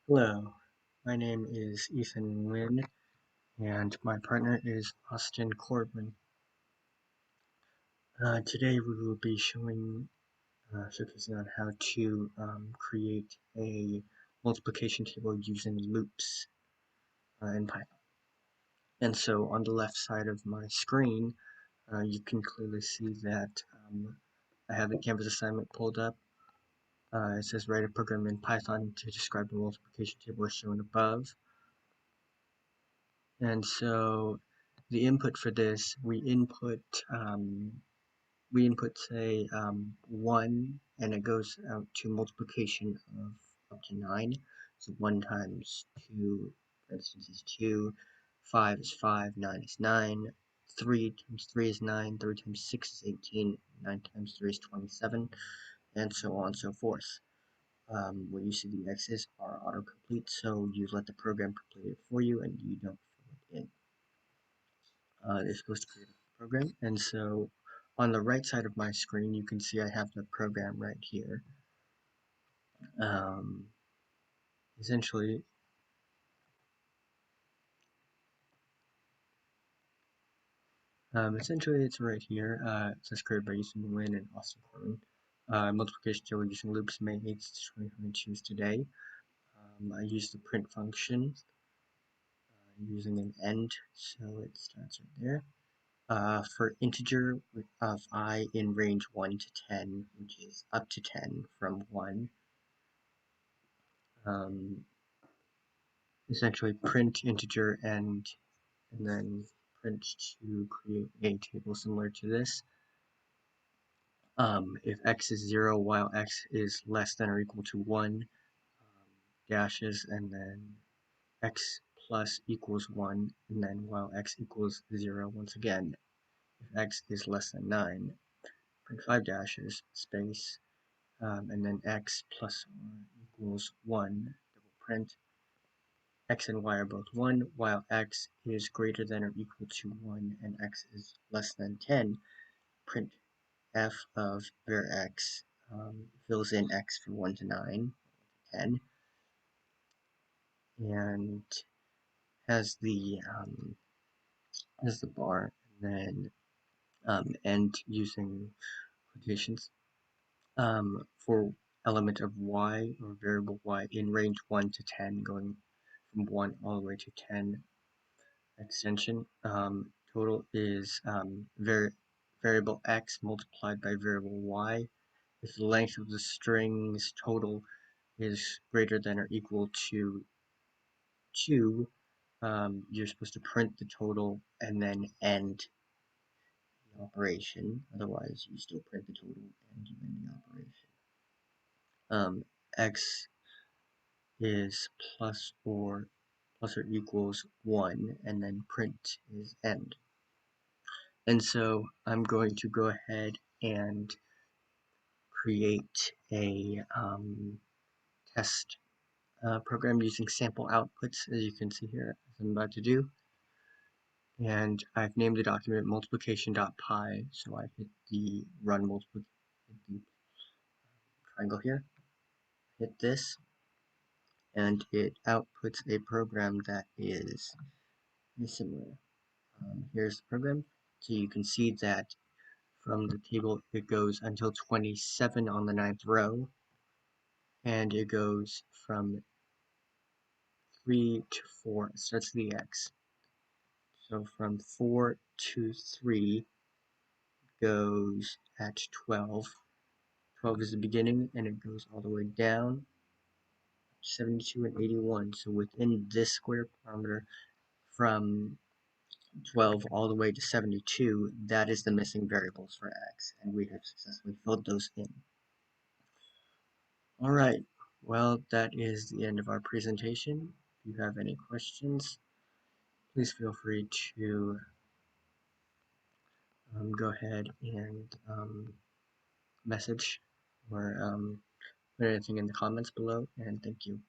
Hello, my name is Ethan Nguyen, and my partner is Austin Corbin. Today we will be showcasing on how to create a multiplication table using loops in Python. And so on the left side of my screen, you can clearly see that I have the Canvas assignment pulled up. It says write a program in Python to describe the multiplication table as shown above. And so the input for this, we input say 1, and it goes out to multiplication of up to 9. So 1 times 2, for instance, is 2, 5 is 5, 9 is 9, 3 times 3 is 9, 3 times 6 is 18, 9 times 3 is 27, and so on and so forth. When you see the x's are autocomplete, so you let the program complete it for you and you don't fill it in. It's supposed to create a program, and so on the right side of my screen you can see I have the program right here. Um, essentially essentially it's right here. It says created by using Nguyen and Austin Corbin. Multiplication table using loops May 8th, 2022 today. I use the print function using an end, so it starts right there. For integer of I in range 1 to 10, which is up to 10 from 1, essentially print integer and then print to create a table similar to this. If x is 0 while x is less than or equal to 1, dashes, and then x plus equals 1, and then while x equals 0 once again. If x is less than 9, print 5 dashes, space, and then x plus or equals 1, double print. X and y are both 1, while x is greater than or equal to 1 and x is less than 10, print f of var x fills in x from 1 to 9, 10, and has the bar, and then end using quotations for element of y or variable y in range 1 to 10, going from 1 all the way to 10 extension. Total is variable x multiplied by variable y. If the length of the string's total is greater than or equal to 2, you're supposed to print the total and then end the operation. Otherwise, you still print the total and you end the operation. X is plus or equals 1, and then print is end. And so I'm going to go ahead and create a test program using sample outputs, as you can see here, as I'm about to do. And I've named the document multiplication.py, so I hit the run multiplication triangle here, hit this, and it outputs a program that is similar. Here's the program. So you can see that from the table it goes until 27 on the 9th row, and it goes from 3 to 4, so that's the x. So from 4 to 3 goes at 12. 12 is the beginning, and it goes all the way down 72 and 81. So within this square parameter, from 12 all the way to 72, that is the missing variables for x, and we have successfully filled those in. Alright, well, that is the end of our presentation. If you have any questions, please feel free to go ahead and message or put anything in the comments below, and thank you.